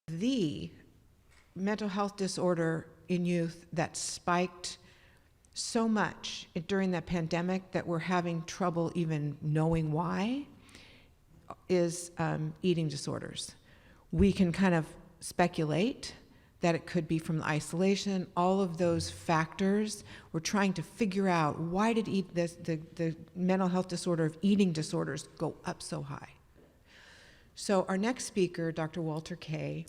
the mental health disorder in youth that spiked so much during the pandemic that we're having trouble even knowing why is eating disorders. We can kind of speculate that it could be from the isolation, all of those factors. We're trying to figure out why did the mental health disorder of eating disorders go up so high. So our next speaker, Dr. Walter Kaye,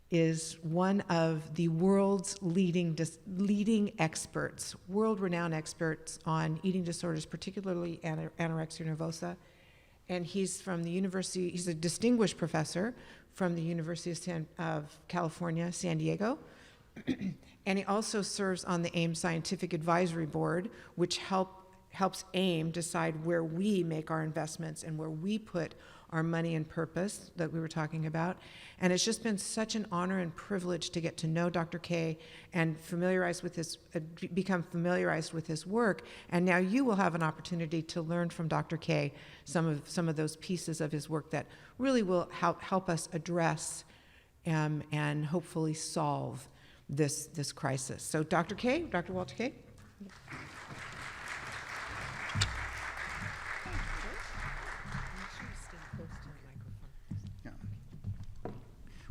is one of the world's leading experts, world-renowned experts on eating disorders, particularly anorexia nervosa. And he's from the university, he's a distinguished professor from the University of California, San Diego. And he also serves on the AIM Scientific Advisory Board, which helps AIM decide where we make our investments and where we put our money and purpose that we were talking about. And it's just been such an honor and privilege to get to know Dr. Kaye and become familiarized with his work. And now you will have an opportunity to learn from Dr. Kaye some of those pieces of his work that really will help us address and hopefully solve this crisis. So Dr. Kaye, Dr. Walter Kaye.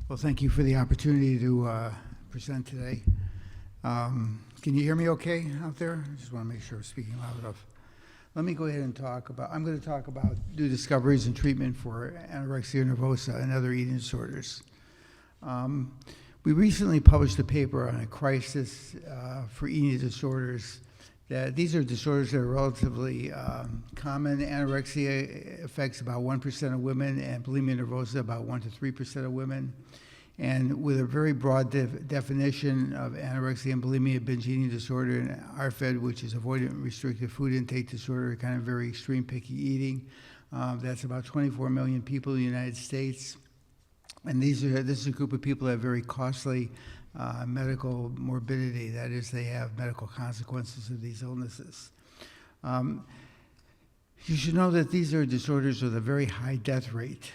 Well, thank you for the opportunity to present today. Can you hear me okay out there? I just want to make sure I'm speaking loud enough. Let me go ahead and I'm going to talk about new discoveries and treatment for anorexia nervosa and other eating disorders. We recently published a paper on a crisis for eating disorders. These are disorders that are relatively common. Anorexia affects about 1% of women, and bulimia nervosa about 1 to 3% of women. And with a very broad definition of anorexia and bulimia, binge eating disorder, and ARFID, which is avoidant restrictive food intake disorder, kind of very extreme picky eating. That's about 24 million people in the United States. And this is a group of people that have very costly medical morbidity. That is, they have medical consequences of these illnesses. You should know that these are disorders with a very high death rate.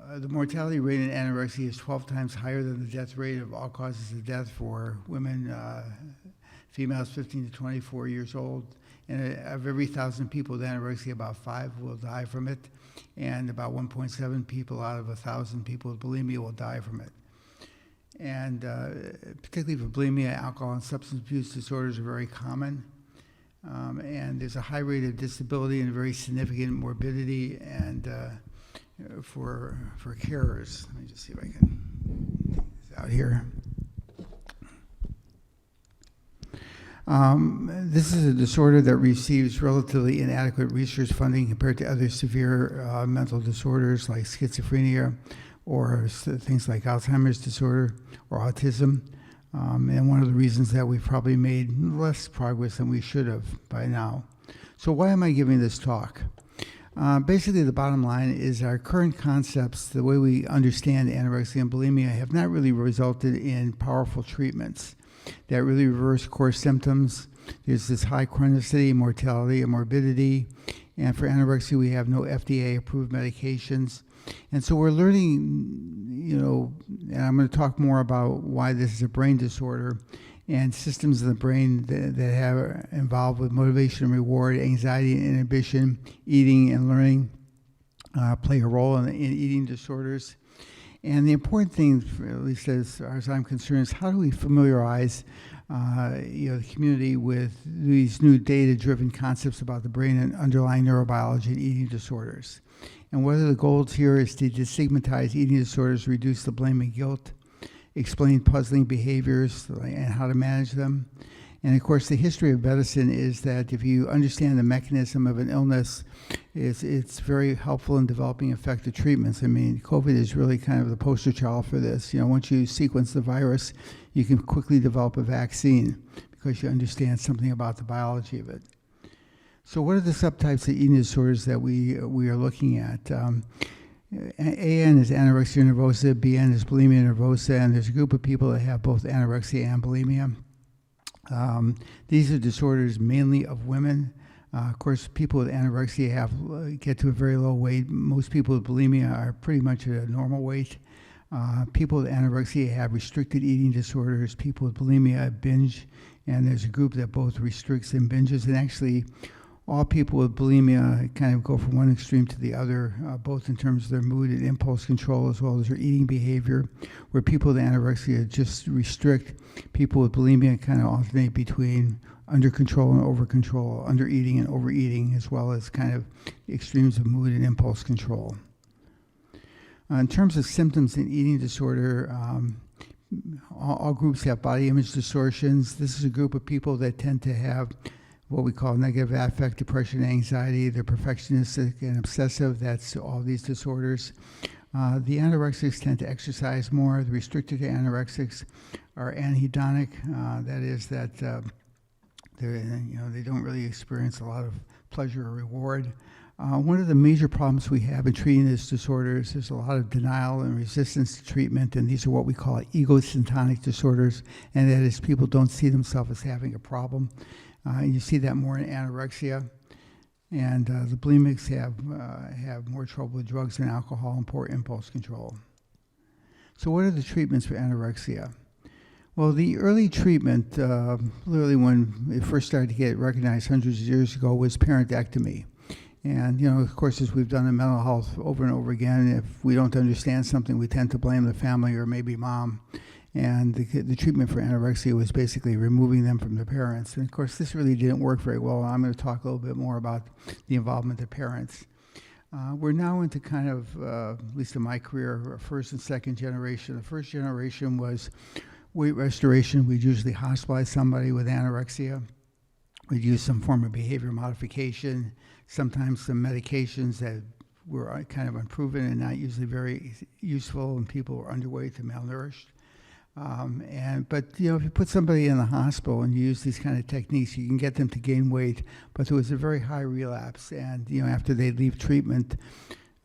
The mortality rate in anorexia is 12 times higher than the death rate of all causes of death for women, females 15 to 24 years old. And of every 1,000 people with anorexia, about 5 will die from it. And about 1.7 people out of 1,000 people with bulimia will die from it. And particularly for bulimia, alcohol and substance abuse disorders are very common. And there's a high rate of disability and a very significant morbidity and for carers. Let me just see if I can take this out here. This is a disorder that receives relatively inadequate research funding compared to other severe mental disorders like schizophrenia or things like Alzheimer's disorder or autism. And one of the reasons that we've probably made less progress than we should have by now. So why am I giving this talk? Basically, the bottom line is our current concepts, the way we understand anorexia and bulimia, have not really resulted in powerful treatments that really reverse core symptoms. There's this high chronicity, mortality, and morbidity. And for anorexia, we have no FDA-approved medications. And so we're learning, and I'm going to talk more about why this is a brain disorder and systems of the brain that have involved with motivation and reward, anxiety and inhibition, eating and learning play a role in eating disorders. And the important thing, at least as far as I'm concerned, is how do we familiarize the community with these new data-driven concepts about the brain and underlying neurobiology and eating disorders. And one of the goals here is to destigmatize eating disorders, reduce the blame and guilt, explain puzzling behaviors and how to manage them. And of course, the history of medicine is that if you understand the mechanism of an illness, it's very helpful in developing effective treatments. I mean, COVID is really kind of the poster child for this. Once you sequence the virus, you can quickly develop a vaccine because you understand something about the biology of it. So what are the subtypes of eating disorders that we are looking at? AN is anorexia nervosa, BN is bulimia nervosa, and there's a group of people that have both anorexia and bulimia. These are disorders mainly of women. Of course, people with anorexia get to a very low weight. Most people with bulimia are pretty much at a normal weight. People with anorexia have restricted eating disorders. People with bulimia binge, and there's a group that both restricts and binges. And actually, all people with bulimia kind of go from one extreme to the other, both in terms of their mood and impulse control as well as their eating behavior, where people with anorexia just restrict. People with bulimia kind of alternate between under control and over control, under eating and overeating, as well as kind of extremes of mood and impulse control. In terms of symptoms in eating disorder, all groups have body image distortions. This is a group of people that tend to have what we call negative affect, depression, anxiety. They're perfectionistic and obsessive. That's all these disorders. The anorexics tend to exercise more. The restricted anorexics are anhedonic. That is that they don't really experience a lot of pleasure or reward. One of the major problems we have in treating this disorder is there's a lot of denial and resistance to treatment, and these are what we call egosyntonic disorders, and that is people don't see themselves as having a problem. You see that more in anorexia, and the bulimics have more trouble with drugs and alcohol and poor impulse control. So what are the treatments for anorexia? Well, the early treatment, literally when it first started to get recognized hundreds of years ago, was parentectomy. And, of course, as we've done in mental health over and over again, if we don't understand something, we tend to blame the family or maybe mom. And the treatment for anorexia was basically removing them from the parents. And, of course, this really didn't work very well. I'm going to talk a little bit more about the involvement of parents. We're now into kind of, at least in my career, first and second generation. The first generation was weight restoration. We'd usually hospitalize somebody with anorexia. We'd use some form of behavior modification, sometimes some medications that were kind of unproven and not usually very useful when people were underweight and malnourished. But if you put somebody in the hospital and you use these kind of techniques, you can get them to gain weight, but there was a very high relapse. And, after they leave treatment,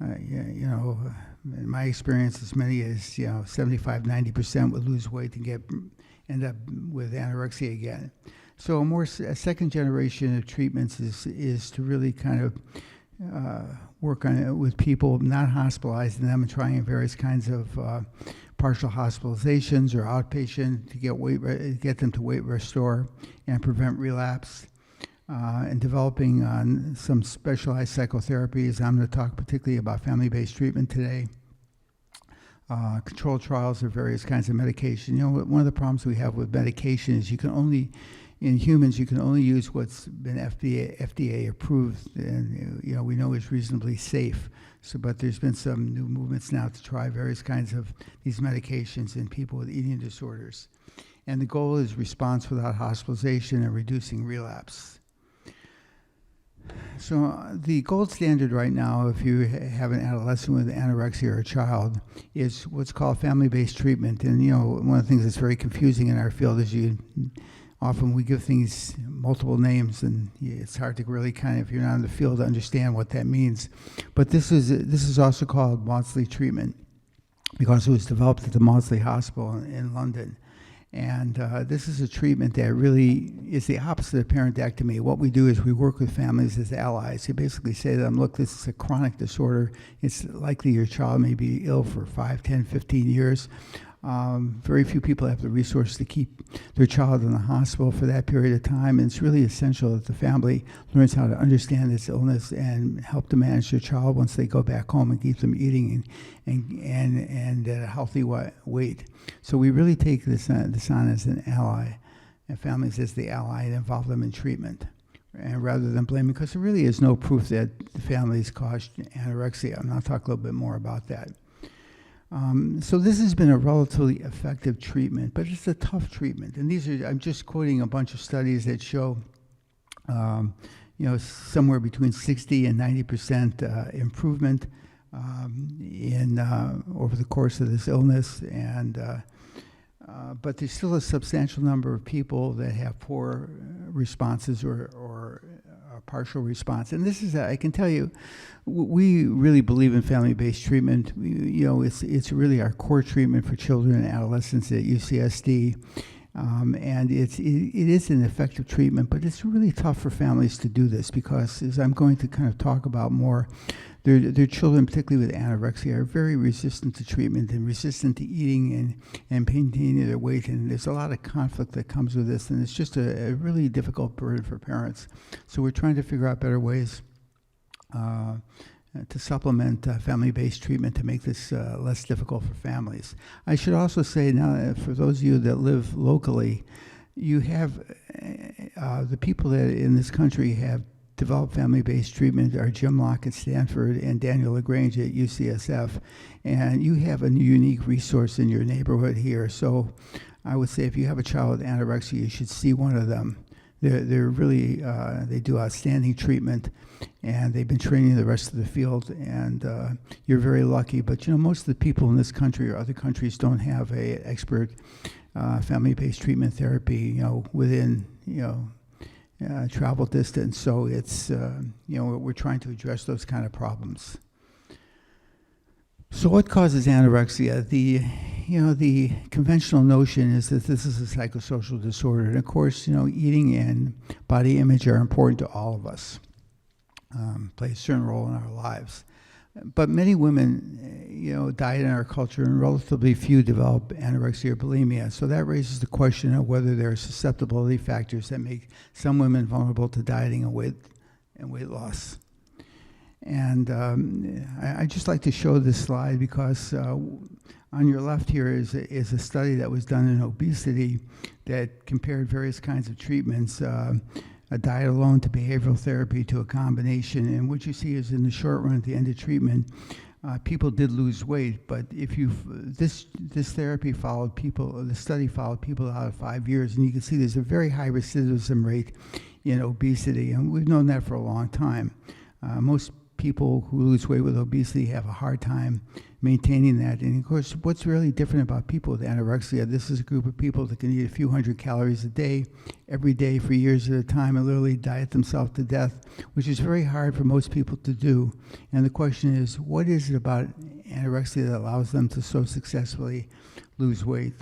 in my experience, as many as, 75, 90% would lose weight and end up with anorexia again. So a second generation of treatments is to really kind of work on it with people, not hospitalizing them and trying various kinds of partial hospitalizations or outpatient to get them to weight restore and prevent relapse, and developing some specialized psychotherapies. I'm going to talk particularly about family-based treatment today. Controlled trials of various kinds of medication. One of the problems we have with medication is in humans, you can only use what's been FDA approved, and we know is reasonably safe. But there's been some new movements now to try various kinds of these medications in people with eating disorders. And the goal is response without hospitalization and reducing relapse. So the gold standard right now, if you have an adolescent with anorexia or a child, is what's called family-based treatment. And one of the things that's very confusing in our field is often we give things multiple names, and it's hard to really if you're not in the field, to understand what that means. But this is also called Maudsley treatment because it was developed at the Maudsley Hospital in London. And this is a treatment that really is the opposite of parentectomy. What we do is we work with families as allies. You basically say to them, look, this is a chronic disorder. It's likely your child may be ill for 5, 10, 15 years. Very few people have the resources to keep their child in the hospital for that period of time, and it's really essential that the family learns how to understand this illness and help to manage their child once they go back home and keep them eating and at a healthy weight. So we really take this on as an ally, and families as the ally, and involve them in treatment, and rather than blaming, because there really is no proof that the families caused anorexia. And I'll talk a little bit more about that. So this has been a relatively effective treatment, but it's a tough treatment. And I'm just quoting a bunch of studies that show, somewhere between 60 and 90% improvement over the course of this illness. But there's still a substantial number of people that have poor responses or partial response. And this is, I can tell you, we really believe in family-based treatment. It's really our core treatment for children and adolescents at UCSD. And it is an effective treatment, but it's really tough for families to do this because, as I'm going to kind of talk about more, their children, particularly with anorexia, are very resistant to treatment and resistant to eating and maintaining their weight. And there's a lot of conflict that comes with this, and it's just a really difficult burden for parents. So we're trying to figure out better ways to supplement family-based treatment to make this less difficult for families. I should also say now, for those of you that live locally, you have the people that in this country have developed family-based treatment are Jim Locke at Stanford and Daniel LaGrange at UCSF, and you have a unique resource in your neighborhood here. So I would say if you have a child with anorexia, you should see one of them. They're really, they do outstanding treatment, and they've been training the rest of the field, and you're very lucky. But, most of the people in this country or other countries don't have a expert family-based treatment therapy, within, travel distance. So it's, we're trying to address those kind of problems. So what causes anorexia? The conventional notion is that this is a psychosocial disorder. And of course, eating and body image are important to all of us, play a certain role in our lives. But many women, diet in our culture, and relatively few develop anorexia or bulimia. So that raises the question of whether there are susceptibility factors that make some women vulnerable to dieting and weight loss. And I just like to show this slide because on your left here is a study that was done in obesity that compared various kinds of treatments, a diet alone to behavioral therapy to a combination. And what you see is in the short run at the end of treatment, people did lose weight, but this therapy followed people, the study followed people out of 5 years, and you can see there's a very high recidivism rate in obesity, and we've known that for a long time. Most people who lose weight with obesity have a hard time maintaining that. And of course, what's really different about people with anorexia, this is a group of people that can eat a few hundred calories a day, every day for years at a time, and literally diet themselves to death, which is very hard for most people to do. And the question is, what is it about anorexia that allows them to so successfully lose weight?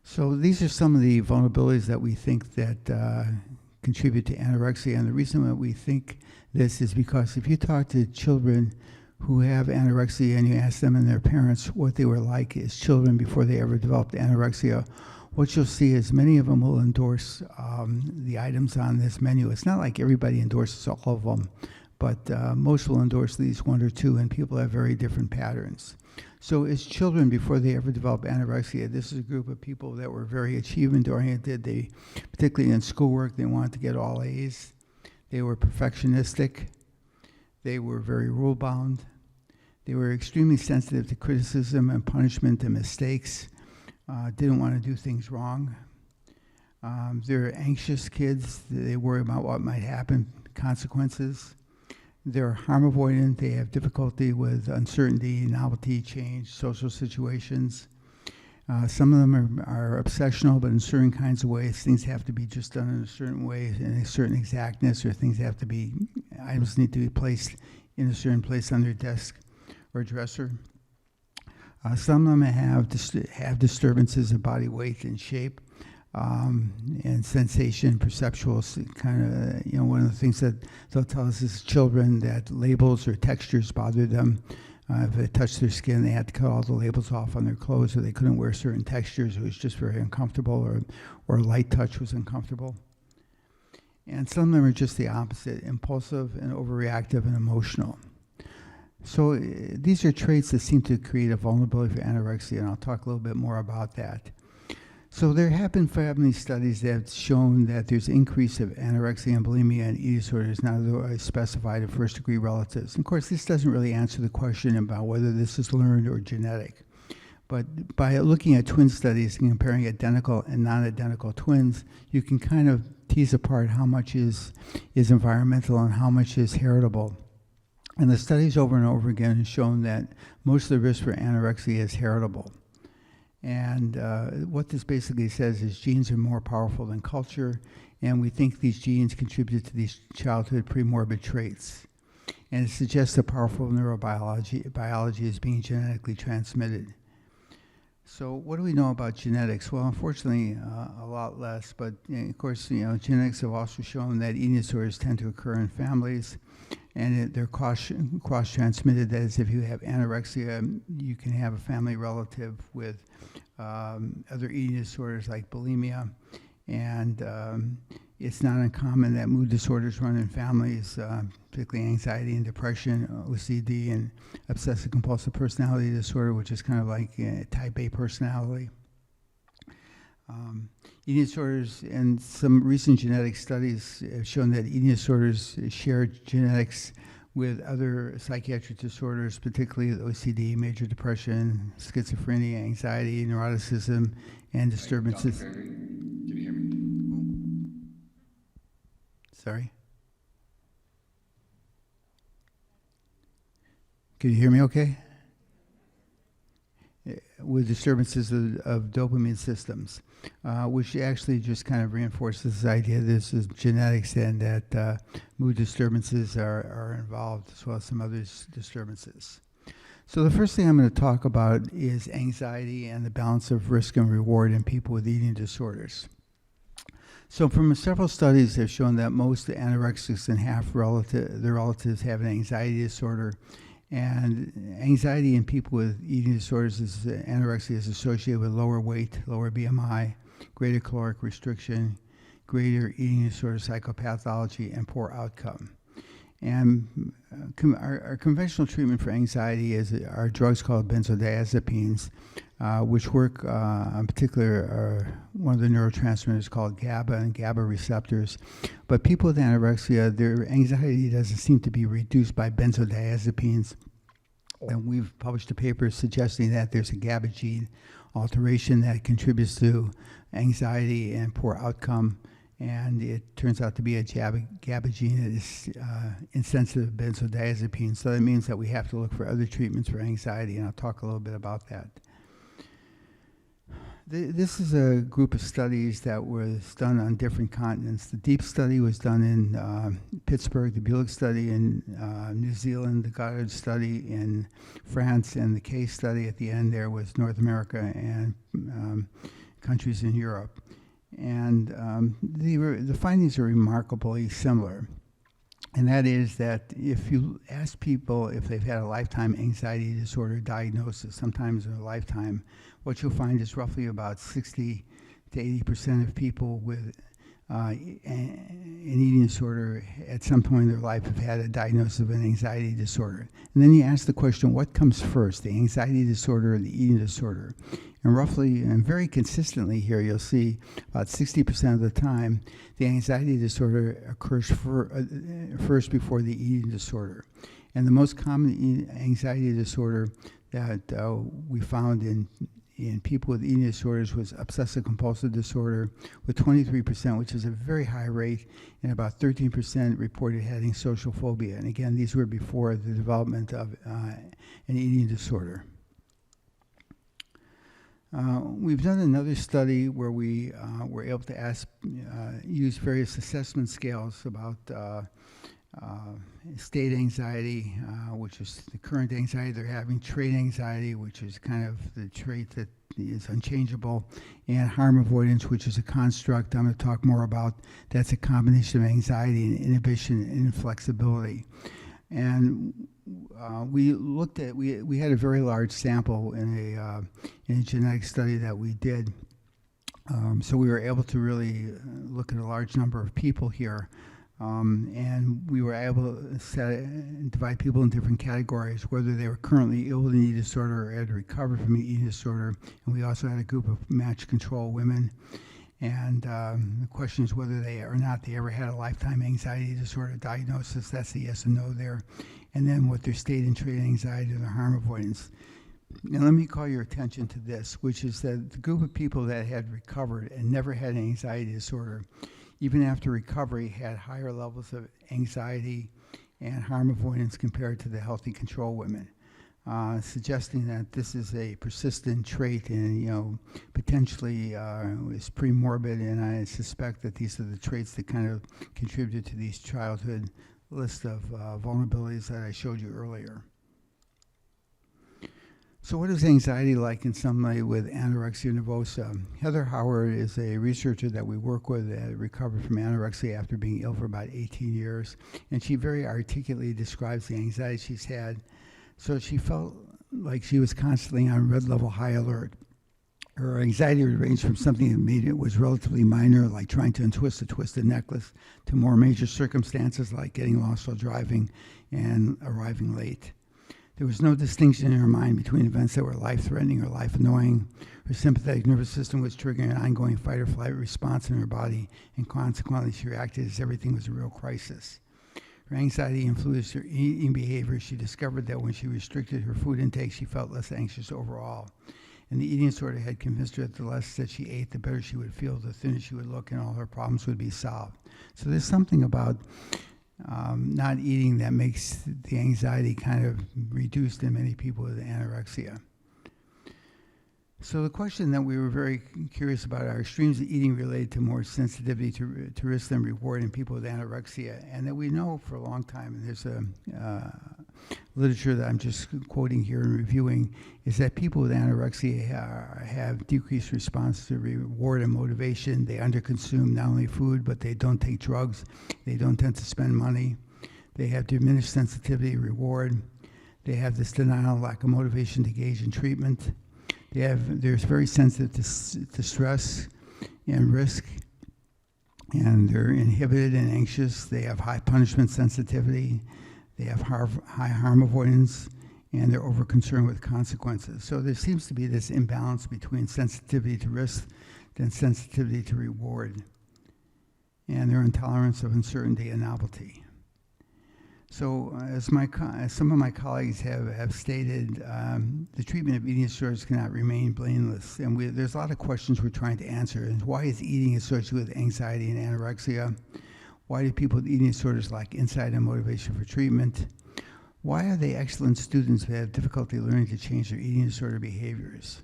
So these are some of the vulnerabilities that we think that contribute to anorexia. And the reason that we think this is because if you talk to children who have anorexia and you ask them and their parents what they were like as children before they ever developed anorexia, what you'll see is many of them will endorse the items on this menu. It's not like everybody endorses all of them, but most will endorse at least one or two, and people have very different patterns. So as children, before they ever developed anorexia, this is a group of people that were very achievement-oriented. They, particularly in schoolwork, they wanted to get all A's. They were perfectionistic. They were very rule-bound. They were extremely sensitive to criticism and punishment and mistakes. Didn't want to do things wrong. They're anxious kids. They worry about what might happen, consequences. They're harm avoidant. They have difficulty with uncertainty, novelty, change, social situations. Some of them are obsessional, but in certain kinds of ways, things have to be just done in a certain way, in a certain exactness, or items need to be placed in a certain place on their desk or dresser. Some of them have disturbances of body weight and shape, and sensation, perceptual kind of, one of the things that they'll tell us as children that labels or textures bother them. If they touched their skin, they had to cut all the labels off on their clothes, or they couldn't wear certain textures. It was just very uncomfortable, or light touch was uncomfortable. And some of them are just the opposite, impulsive and overreactive and emotional. So these are traits that seem to create a vulnerability for anorexia, and I'll talk a little bit more about that. So there have been family studies that have shown that there's increase of anorexia and bulimia and eating disorders not otherwise specified in first-degree relatives. And of course, this doesn't really answer the question about whether this is learned or genetic. But by looking at twin studies and comparing identical and non-identical twins, you can kind of tease apart how much is environmental and how much is heritable. And the studies over and over again have shown that most of the risk for anorexia is heritable. And what this basically says is genes are more powerful than culture, and we think these genes contribute to these childhood premorbid traits. And it suggests that powerful neurobiology is being genetically transmitted. So what do we know about genetics? Well, unfortunately, a lot less. But of course, genetics have also shown that eating disorders tend to occur in families, and they're cross-transmitted. That is, if you have anorexia, you can have a family relative with other eating disorders like bulimia, and it's not uncommon that mood disorders run in families, particularly anxiety and depression, OCD, and obsessive compulsive personality disorder, which is kind of like type A personality. Eating disorders, and some recent genetic studies have shown that eating disorders share genetics with other psychiatric disorders, particularly OCD, major depression, schizophrenia, anxiety, neuroticism, and disturbances. Dr. Gregory, can you hear me? Sorry? Can you hear me okay? With disturbances of dopamine systems, which actually just kind of reinforces this idea this is genetics and that mood disturbances are involved, as well as some other disturbances. So the first thing I'm going to talk about is anxiety and the balance of risk and reward in people with eating disorders. So from several studies have shown that most anorexics and half their relatives have an anxiety disorder. And anxiety in people with eating disorders, anorexia is associated with lower weight, lower BMI, greater caloric restriction, greater eating disorder psychopathology, and poor outcome. And our conventional treatment for anxiety are drugs called benzodiazepines, which work on particular one of the neurotransmitters called GABA and GABA receptors. But people with anorexia, their anxiety doesn't seem to be reduced by benzodiazepines. And we've published a paper suggesting that there's a GABA gene alteration that contributes to anxiety and poor outcome. And it turns out to be a GABA gene that is insensitive to benzodiazepines. So that means that we have to look for other treatments for anxiety, and I'll talk a little bit about that. This is a group of studies that was done on different continents. The DEEP study was done in Pittsburgh, the Bulick study in New Zealand, the Goddard study in France, and the Kaye study at the end there was North America and countries in Europe. And the findings are remarkably similar. And that is that if you ask people if they've had a lifetime anxiety disorder diagnosis, sometimes in a lifetime, what you'll find is roughly about 60 to 80% of people with an eating disorder at some point in their life have had a diagnosis of an anxiety disorder. And then you ask the question, what comes first, the anxiety disorder or the eating disorder? And roughly and very consistently here, you'll see about 60% of the time, the anxiety disorder occurs first before the eating disorder. And the most common anxiety disorder that we found in people with eating disorders was obsessive compulsive disorder with 23%, which is a very high rate, and about 13% reported having social phobia. And again, these were before the development of an eating disorder. We've done another study where we were able to use various assessment scales about state anxiety, which is the current anxiety they're having, trait anxiety, which is kind of the trait that is unchangeable, and harm avoidance, which is a construct I'm going to talk more about. That's a combination of anxiety and inhibition and inflexibility. And we looked at, we had a very large sample in a genetic study that we did. So we were able to really look at a large number of people here. And we were able to divide people in different categories, whether they were currently ill with an eating disorder or had recovered from an eating disorder. And we also had a group of matched control women. And the question is whether they ever had a lifetime anxiety disorder diagnosis. That's a yes and no there. And then what their state and trait anxiety and their harm avoidance. Now let me call your attention to this, which is that the group of people that had recovered and never had an anxiety disorder, even after recovery, had higher levels of anxiety and harm avoidance compared to the healthy control women, suggesting that this is a persistent trait and, potentially is pre-morbid, and I suspect that these are the traits that kind of contribute to these childhood list of vulnerabilities that I showed you earlier. So what is anxiety like in somebody with anorexia nervosa? Heather Howard is a researcher that we work with that recovered from anorexia after being ill for about 18 years. And she very articulately describes the anxiety she's had. So she felt like she was constantly on red level high alert. Her anxiety would range from something that made it was relatively minor, like trying to untwist a twisted necklace, to more major circumstances like getting lost while driving and arriving late. There was no distinction in her mind between events that were life-threatening or life-annoying. Her sympathetic nervous system was triggering an ongoing fight-or-flight response in her body, and consequently she reacted as everything was a real crisis. Her anxiety influenced her eating behavior. She discovered that when she restricted her food intake, she felt less anxious overall. And the eating disorder had convinced her that the less that she ate, the better she would feel, the thinner she would look, and all her problems would be solved. So there's something about not eating that makes the anxiety kind of reduced in many people with anorexia. So the question that we were very curious about are extremes of eating related to more sensitivity to risk than reward in people with anorexia, and that we know for a long time, and there's a literature that I'm just quoting here and reviewing, is that people with anorexia have decreased response to reward and motivation. They underconsume not only food, but they don't take drugs. They don't tend to spend money. They have diminished sensitivity to reward. They have this denial, lack of motivation to engage in treatment. They're very sensitive to stress and risk, and they're inhibited and anxious. They have high punishment sensitivity. They have high harm avoidance, and they're over-concerned with consequences. So there seems to be this imbalance between sensitivity to risk and sensitivity to reward, and their intolerance of uncertainty and novelty. So as some of my colleagues have stated, the treatment of eating disorders cannot remain blameless. And there's a lot of questions we're trying to answer. And why is eating associated with anxiety and anorexia? Why do people with eating disorders lack insight and motivation for treatment? Why are they excellent students but have difficulty learning to change their eating disorder behaviors?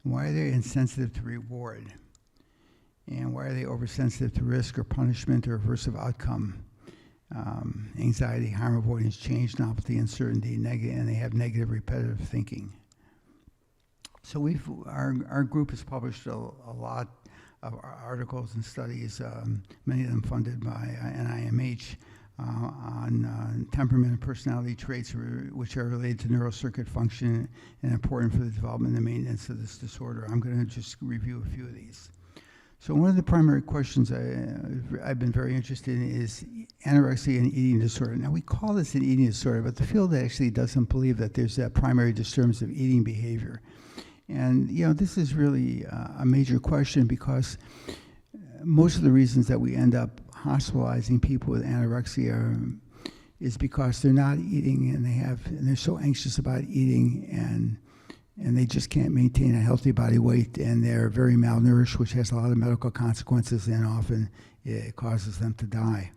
And why are they insensitive to reward? And why are they oversensitive to risk or punishment or aversive outcome? Anxiety, harm avoidance, change, novelty, uncertainty, and they have negative repetitive thinking. So our group has published a lot of articles and studies, many of them funded by NIMH, on temperament and personality traits which are related to neural circuit function and important for the development and maintenance of this disorder. I'm going to just review a few of these. So one of the primary questions I've been very interested in is anorexia and eating disorder. Now we call this an eating disorder, but the field actually doesn't believe that there's a primary disturbance of eating behavior. And this is really a major question because most of the reasons that we end up hospitalizing people with anorexia is because they're not eating and they're so anxious about eating and they just can't maintain a healthy body weight, and they're very malnourished, which has a lot of medical consequences, and often it causes them to die.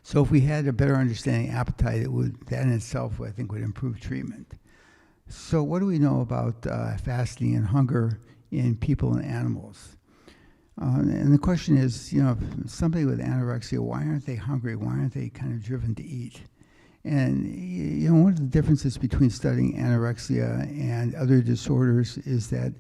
So if we had a better understanding of appetite, that in itself, I think, would improve treatment. So what do we know about fasting and hunger in people and animals? And the question is, if somebody with anorexia, why aren't they hungry? Why aren't they kind of driven to eat? And one of the differences between studying anorexia and other disorders is that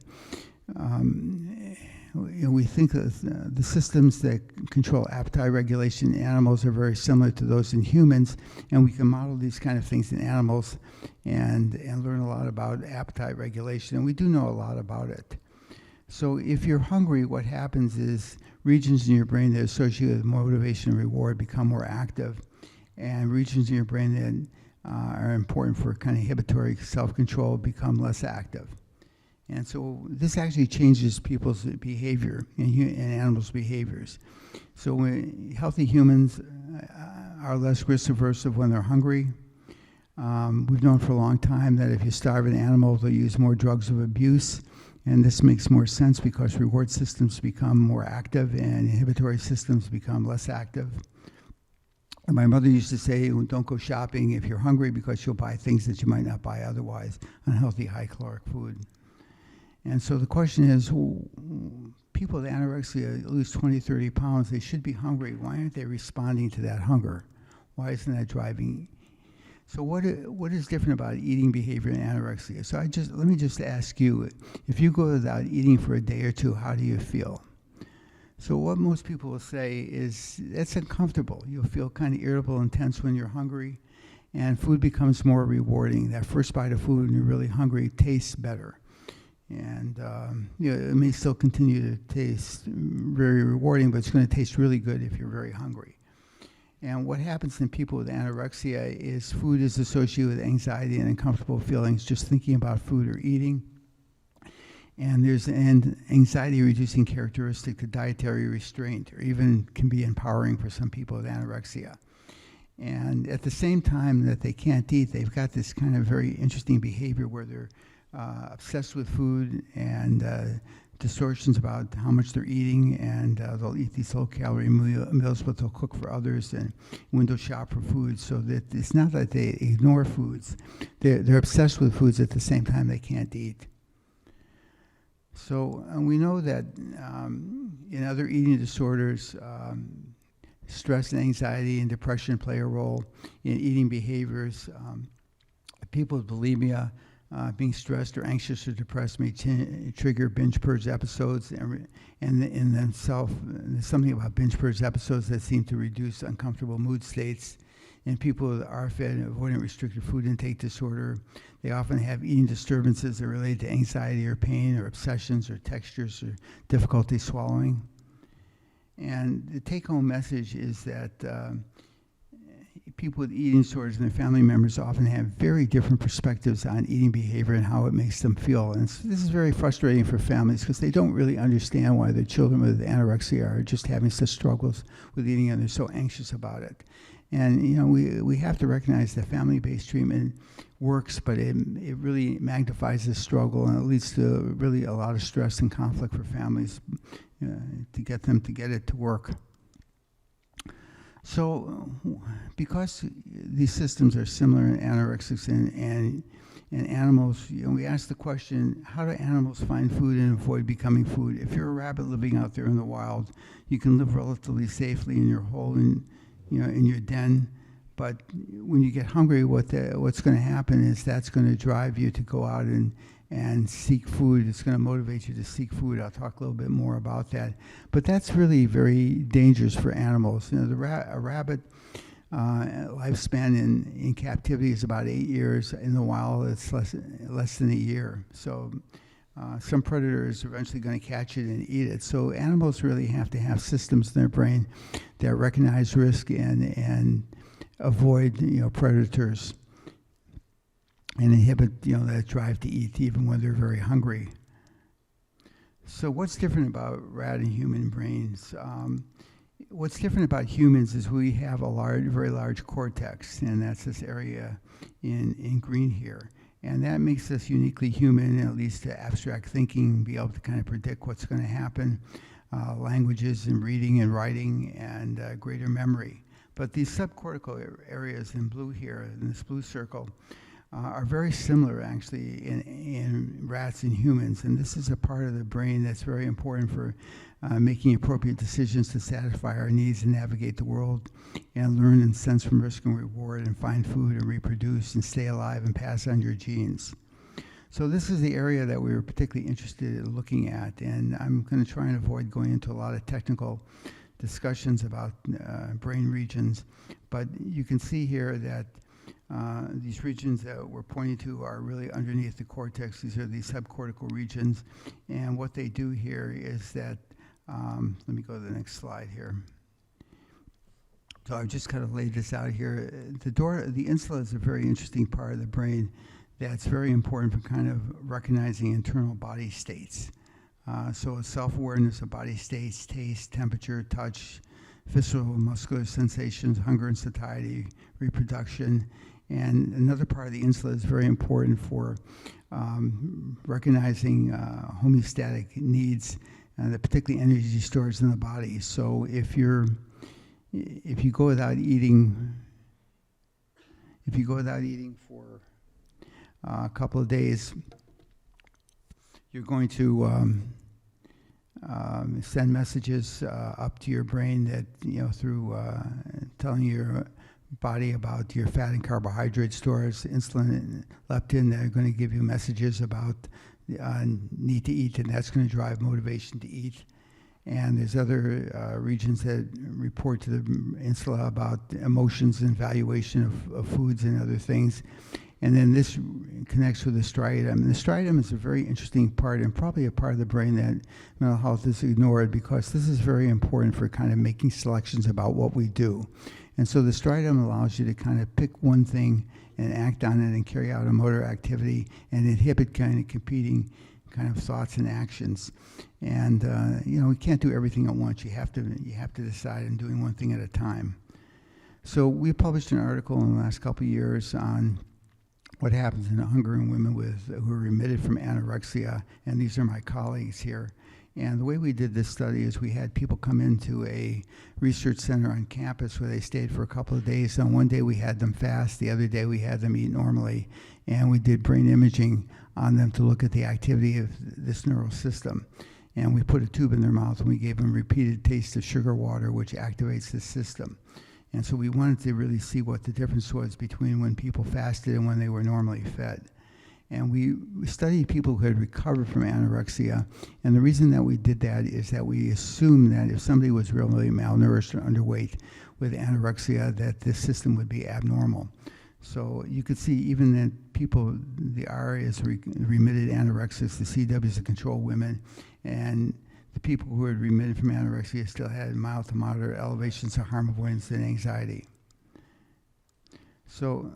we think that the systems that control appetite regulation in animals are very similar to those in humans, and we can model these kind of things in animals and learn a lot about appetite regulation, and we do know a lot about it. So if you're hungry, what happens is regions in your brain that are associated with motivation and reward become more active, and regions in your brain that are important for kind of inhibitory self-control become less active. And so this actually changes people's behavior and animals' behaviors. So healthy humans are less risk-averse when they're hungry. We've known for a long time that if you starve an animal, they'll use more drugs of abuse. And this makes more sense because reward systems become more active and inhibitory systems become less active. And my mother used to say, don't go shopping if you're hungry because you'll buy things that you might not buy otherwise, unhealthy, high-caloric food. And so the question is, people with anorexia lose 20, 30 pounds, they should be hungry. Why aren't they responding to that hunger? Why isn't that driving? So what is different about eating behavior and anorexia? So let me just ask you, if you go without eating for a day or two, how do you feel? So what most people will say is that's uncomfortable. You'll feel kind of irritable and tense when you're hungry, and food becomes more rewarding. That first bite of food when you're really hungry tastes better. And it may still continue to taste very rewarding, but it's going to taste really good if you're very hungry. And what happens in people with anorexia is food is associated with anxiety and uncomfortable feelings just thinking about food or eating. And there's an anxiety-reducing characteristic to dietary restraint, or even can be empowering for some people with anorexia. And at the same time that they can't eat, they've got this kind of very interesting behavior where they're obsessed with food and distortions about how much they're eating, and they'll eat these low-calorie meals, but they'll cook for others and window shop for food, so that it's not that they ignore foods. They're obsessed with foods at the same time they can't eat. So we know that in other eating disorders, stress and anxiety and depression play a role in eating behaviors. People with bulimia, being stressed or anxious or depressed may trigger binge purge episodes, and in themselves, there's something about binge purge episodes that seem to reduce uncomfortable mood states. In people with RFID, avoidant restricted food intake disorder, they often have eating disturbances that relate to anxiety or pain or obsessions or textures or difficulty swallowing. And the take-home message is that people with eating disorders and their family members often have very different perspectives on eating behavior and how it makes them feel. And this is very frustrating for families because they don't really understand why their children with anorexia are just having such struggles with eating, and they're so anxious about it. And we have to recognize that family-based treatment works, but it really magnifies the struggle, and it leads to really a lot of stress and conflict for families to get it to work. So, because these systems are similar in anorexics and animals, we ask the question: how do animals find food and avoid becoming food? If you're a rabbit living out there in the wild, you can live relatively safely in your hole in your den. But when you get hungry, what's going to happen is that's going to drive you to go out and seek food. It's going to motivate you to seek food. I'll talk a little bit more about that. But that's really very dangerous for animals. A rabbit lifespan in captivity is about 8 years. In the wild, it's less than a year. So some predator is eventually going to catch it and eat it. So animals really have to have systems in their brain that recognize risk and avoid predators, and inhibit that drive to eat even when they're very hungry. So what's different about rat and human brains? What's different about humans is we have a very large cortex, and that's this area in green here. And that makes us uniquely human, and at least to abstract thinking, be able to kind of predict what's going to happen, languages and reading and writing, and greater memory. But these subcortical areas in blue here, in this blue circle, are very similar actually in rats and humans. And this is a part of the brain that's very important for making appropriate decisions to satisfy our needs and navigate the world, and learn and sense from risk and reward, and find food and reproduce and stay alive and pass on your genes. So this is the area that we were particularly interested in looking at, and I'm going to try and avoid going into a lot of technical discussions about brain regions, but you can see here that these regions that we're pointing to are really underneath the cortex. These are the subcortical regions, and what they do here is that, let me go to the next slide here. So I've just kind of laid this out here. The insula is a very interesting part of the brain that's very important for kind of recognizing internal body states. So self-awareness of body states, taste, temperature, touch, visceral, muscular sensations, hunger and satiety, reproduction. And another part of the insula is very important for recognizing homeostatic needs, particularly energy storage in the body. So if you go without eating, for a couple of days, you're going to send messages up to your brain that, through telling your body about your fat and carbohydrate stores, insulin and leptin, that are going to give you messages about need to eat, and that's going to drive motivation to eat. And there's other regions that report to the insula about emotions and valuation of foods and other things. And then this connects with the striatum. And the striatum is a very interesting part, and probably a part of the brain that mental health is ignored, because this is very important for kind of making selections about what we do. And so the striatum allows you to kind of pick one thing and act on it and carry out a motor activity and inhibit kind of competing kind of thoughts and actions. And we can't do everything at once. You have to decide on doing one thing at a time. So we published an article in the last couple of years on what happens in Hungarian women who are remitted from anorexia, and these are my colleagues here. And the way we did this study is we had people come into a research center on campus where they stayed for a couple of days. And one day we had them fast, the other day we had them eat normally, and we did brain imaging on them to look at the activity of this neural system. And we put a tube in their mouth and we gave them repeated taste of sugar water, which activates the system. And so we wanted to really see what the difference was between when people fasted and when they were normally fed. And we studied people who had recovered from anorexia. And the reason that we did that is that we assumed that if somebody was really malnourished or underweight with anorexia, that this system would be abnormal. So you could see even that people, the R is remitted anorexics, the CW is the control women, and the people who had remitted from anorexia still had mild to moderate elevations of harm avoidance and anxiety. So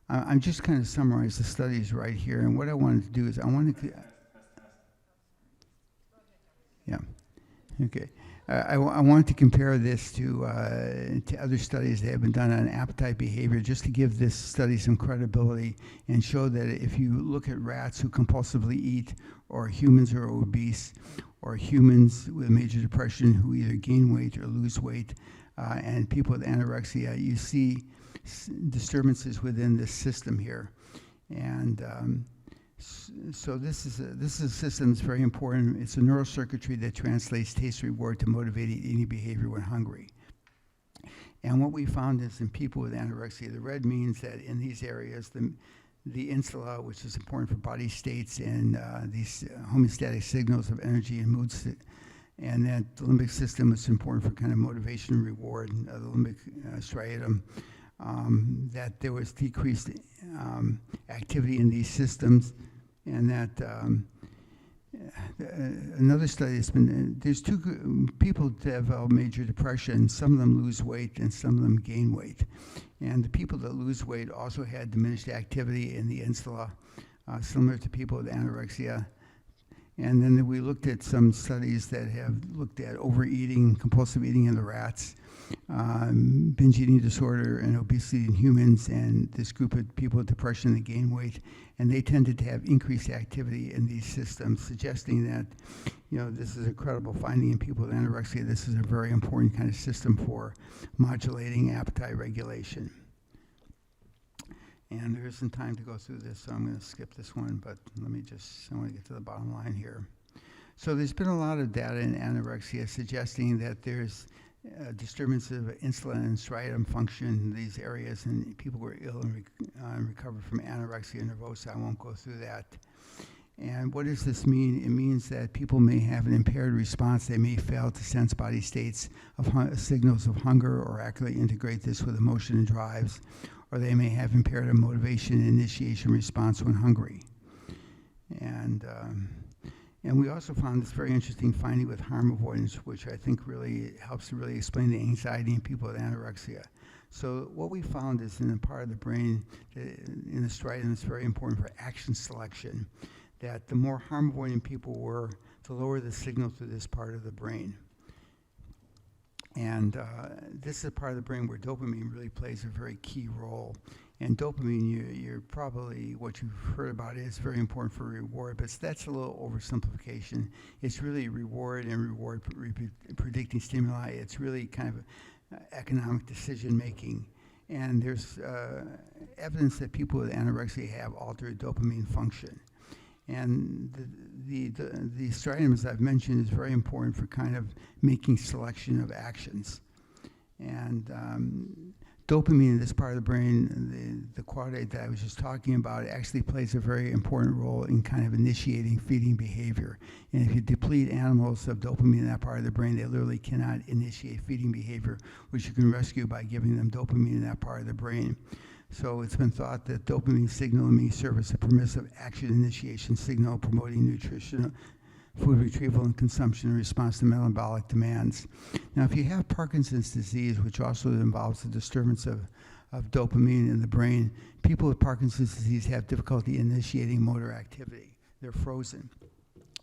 I'm just kind of summarize the studies right here, and what I wanted to do is I wanted to, yeah, okay. I wanted to compare this to other studies that have been done on appetite behavior, just to give this study some credibility and show that if you look at rats who compulsively eat, or humans who are obese, or humans with major depression who either gain weight or lose weight, and people with anorexia, you see disturbances within this system here. And so this is a system that's very important. It's a neural circuitry that translates taste reward to motivated eating behavior when hungry. And what we found is in people with anorexia, the red means that in these areas, the insula, which is important for body states and these homeostatic signals of energy and mood, and that the limbic system is important for kind of motivation and reward, the limbic striatum, that there was decreased activity in these systems, and that another study has been, there's two people develop major depression. Some of them lose weight and some of them gain weight. And the people that lose weight also had diminished activity in the insula, similar to people with anorexia. And then we looked at some studies that have looked at overeating, compulsive eating in the rats, binge eating disorder and obesity in humans, and this group of people with depression that gain weight, and they tended to have increased activity in these systems, suggesting that, this is a credible finding in people with anorexia. This is a very important kind of system for modulating appetite regulation. And there isn't time to go through this, so I'm going to skip this one, but I want to get to the bottom line here. So there's been a lot of data in anorexia suggesting that there's disturbances of insulin and striatum function in these areas, and people who are ill and recover from anorexia nervosa. I won't go through that. And what does this mean? It means that people may have an impaired response. They may fail to sense body states of signals of hunger or accurately integrate this with emotion and drives, or they may have impaired motivation and initiation response when hungry. And we also found this very interesting finding with harm avoidance, which I think really helps to really explain the anxiety in people with anorexia. So what we found is in a part of the brain, in the striatum, it's very important for action selection, that the more harm avoidant people were, the lower the signal through this part of the brain. And this is a part of the brain where dopamine really plays a very key role. And dopamine, you're probably, what you've heard about it, is very important for reward, but that's a little oversimplification. It's really reward and reward predicting stimuli. It's really kind of economic decision making. And there's evidence that people with anorexia have altered dopamine function. And the striatum, as I've mentioned, is very important for kind of making selection of actions. And dopamine in this part of the brain, the quadrate that I was just talking about, actually plays a very important role in kind of initiating feeding behavior. And if you deplete animals of dopamine in that part of the brain, they literally cannot initiate feeding behavior, which you can rescue by giving them dopamine in that part of the brain. So it's been thought that dopamine signaling may serve as a permissive action initiation signal promoting nutrition, food retrieval and consumption in response to metabolic demands. Now, if you have Parkinson's disease, which also involves the disturbance of dopamine in the brain, people with Parkinson's disease have difficulty initiating motor activity. They're frozen.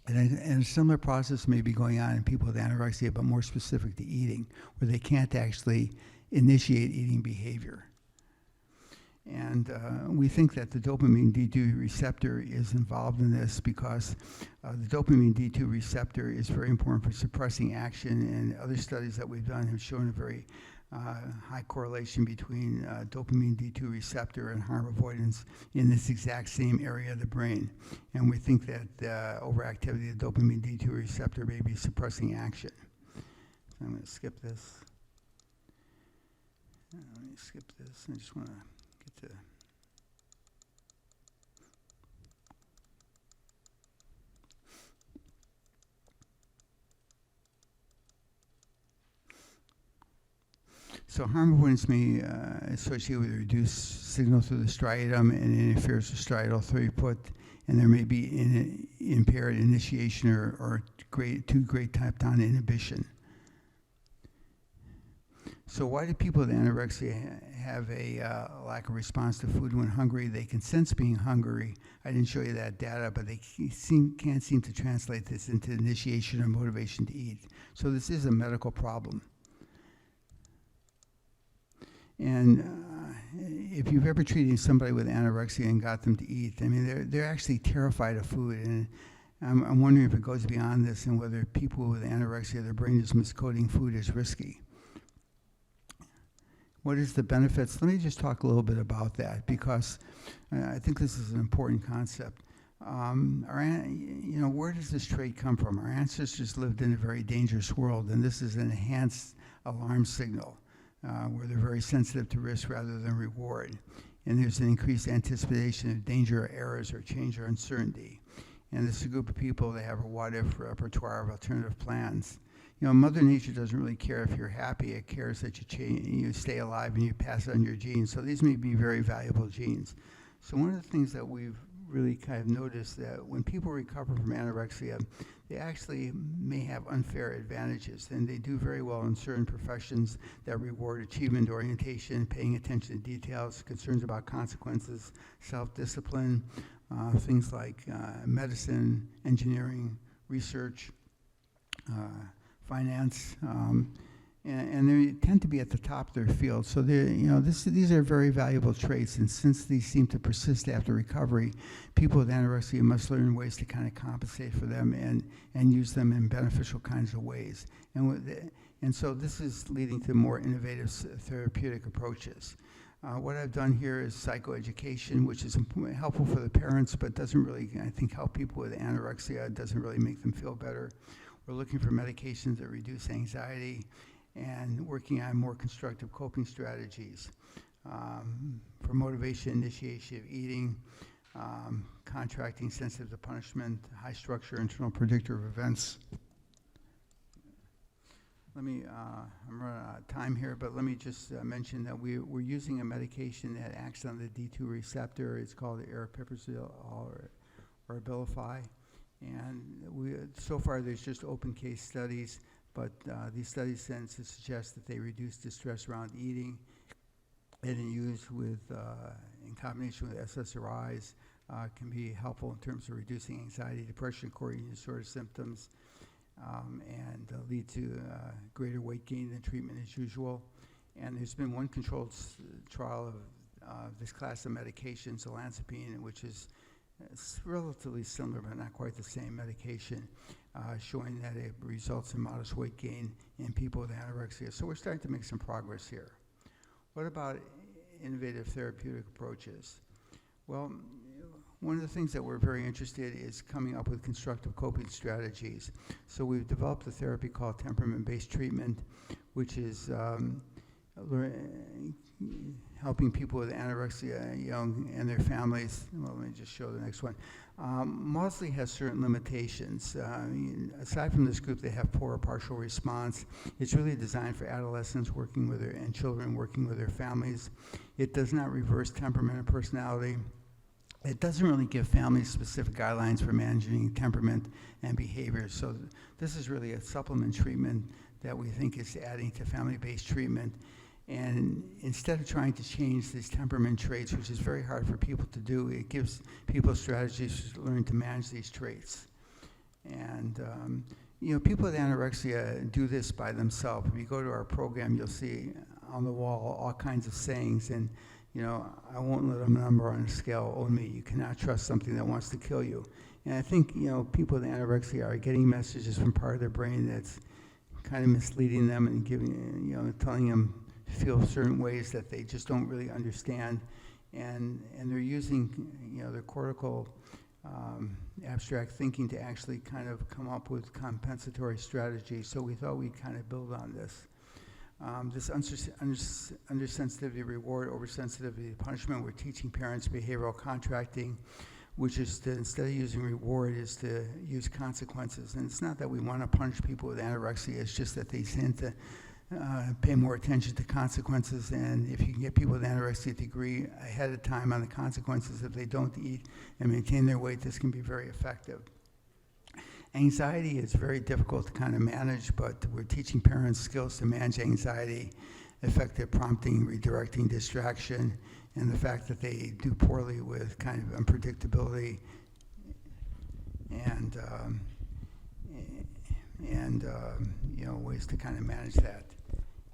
And a similar process may be going on in people with anorexia, but more specific to eating, where they can't actually initiate eating behavior. And we think that the dopamine D2 receptor is involved in this because the dopamine D2 receptor is very important for suppressing action, and other studies that we've done have shown a very high correlation between dopamine D2 receptor and harm avoidance in this exact same area of the brain. And we think that overactivity of the dopamine D2 receptor may be suppressing action. So I'm going to skip this. Let me skip this. I just want to get to... So harm avoidance may associate with a reduced signal through the striatum and interferes with striatal throughput, and there may be impaired initiation or too great top-down inhibition. So why do people with anorexia have a lack of response to food when hungry? They can sense being hungry. I didn't show you that data, but they can't seem to translate this into initiation or motivation to eat. So this is a medical problem. And if you've ever treated somebody with anorexia and got them to eat, I mean, they're actually terrified of food. And I'm wondering if it goes beyond this and whether people with anorexia, their brain is miscoding food as risky. What is the benefits? Let me just talk a little bit about that, because I think this is an important concept. Where does this trait come from? Our ancestors lived in a very dangerous world, and this is an enhanced alarm signal. Where they're very sensitive to risk rather than reward. And there's an increased anticipation of danger or errors or change or uncertainty. And this is a group of people that have a what-if repertoire of alternative plans. You know, Mother Nature doesn't really care if you're happy. It cares that you stay alive and you pass on your genes. So these may be very valuable genes. So one of the things that we've really kind of noticed that when people recover from anorexia, they actually may have unfair advantages, and they do very well in certain professions that reward achievement orientation, paying attention to details, concerns about consequences, self-discipline, things like medicine, engineering, research, finance, and they tend to be at the top of their field. So these are very valuable traits, and since these seem to persist after recovery, people with anorexia must learn ways to kind of compensate for them and use them in beneficial kinds of ways. And so this is leading to more innovative therapeutic approaches. What I've done here is psychoeducation, which is helpful for the parents, but doesn't really, I think, help people with anorexia. It doesn't really make them feel better. We're looking for medications that reduce anxiety, and working on more constructive coping strategies for motivation, initiation of eating, contracting sensitive to punishment, high structure, internal predictor of events. I'm running out of time here, but let me just mention that we're using a medication that acts on the D2 receptor. It's called aripiprazole or Abilify. And so far there's just open case studies, but these studies tend to suggest that they reduce distress around eating, and in use with, in combination with SSRIs, can be helpful in terms of reducing anxiety, depression, core eating disorder symptoms, and lead to greater weight gain than treatment as usual. And there's been one controlled trial of this class of medications, olanzapine, which is it's relatively similar but not quite the same medication, showing that it results in modest weight gain in people with anorexia. So we're starting to make some progress here. What about innovative therapeutic approaches? Well, One of the things that we're very interested in is coming up with constructive coping strategies. So we've developed a therapy called temperament-based treatment, which is helping people with anorexia, and their families. Well, let me just show the next one. Mostly has certain limitations. Aside from this group, they have poor or partial response. It's really designed for adolescents working with and children working with their families. It does not reverse temperament or personality. It doesn't really give families specific guidelines for managing temperament and behavior. So this is really a supplement treatment that we think is adding to family-based treatment. And instead of trying to change these temperament traits, which is very hard for people to do, it gives people strategies to learn to manage these traits. And people with anorexia do this by themselves. If you go to our program, you'll see on the wall all kinds of sayings. And I won't let a number on a scale own me. You cannot trust something that wants to kill you. And I think people with anorexia are getting messages from part of their brain that's kind of misleading them and giving, telling them to feel certain ways that they just don't really understand, and they're using their cortical abstract thinking to actually kind of come up with compensatory strategies. So we thought we'd kind of build on this. This undersensitivity reward, oversensitivity punishment, we're teaching parents behavioral contracting, which is to, instead of using reward, is to use consequences. And it's not that we want to punish people with anorexia, it's just that they tend to pay more attention to consequences. And if you can get people with anorexia to agree ahead of time on the consequences if they don't eat and maintain their weight, this can be very effective. Anxiety is very difficult to kind of manage, but we're teaching parents skills to manage anxiety, effective prompting, redirecting, distraction, and the fact that they do poorly with kind of unpredictability and ways to kind of manage that.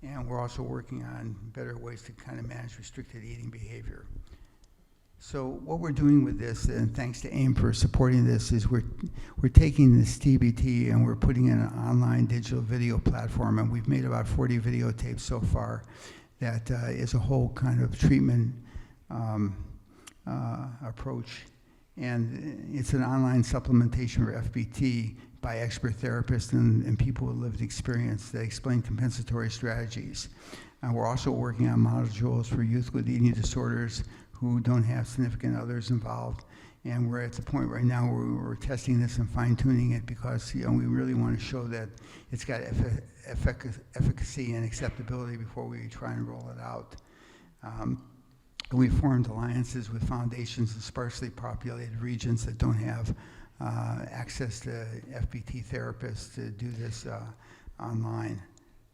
And we're also working on better ways to kind of manage restricted eating behavior. So what we're doing with this, and thanks to AIM for supporting this, is we're taking this TBT and we're putting in an online digital video platform, and we've made about 40 videotapes so far that is a whole kind of treatment approach. And it's an online supplementation for FBT by expert therapists and people with lived experience that explain compensatory strategies. We're also working on modules for youth with eating disorders who don't have significant others involved. And we're at the point right now where we're testing this and fine-tuning it because we really want to show that it's got efficacy and acceptability before we try and roll it out. We formed alliances with foundations in sparsely populated regions that don't have access to FBT therapists to do this online.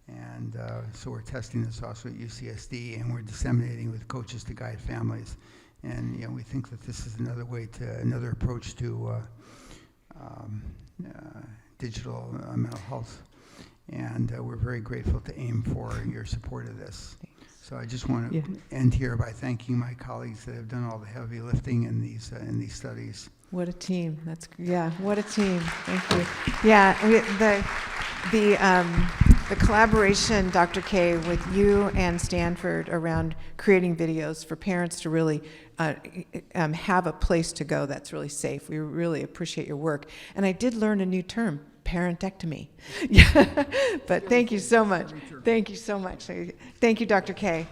And so we're testing this also at UCSD, and we're disseminating with coaches to guide families. And we think that this is another approach to digital mental health. And we're very grateful to AIM for your support of this. So I just want to end here by thanking my colleagues that have done all the heavy lifting in these studies. What a team! What a team! Thank you. Yeah, the collaboration, Dr. Kaye, with you and Stanford around creating videos for parents to really have a place to go that's really safe. We really appreciate your work. And I did learn a new term, parentectomy. But thank you so much. Thank you so much. Thank you, Dr. Kaye.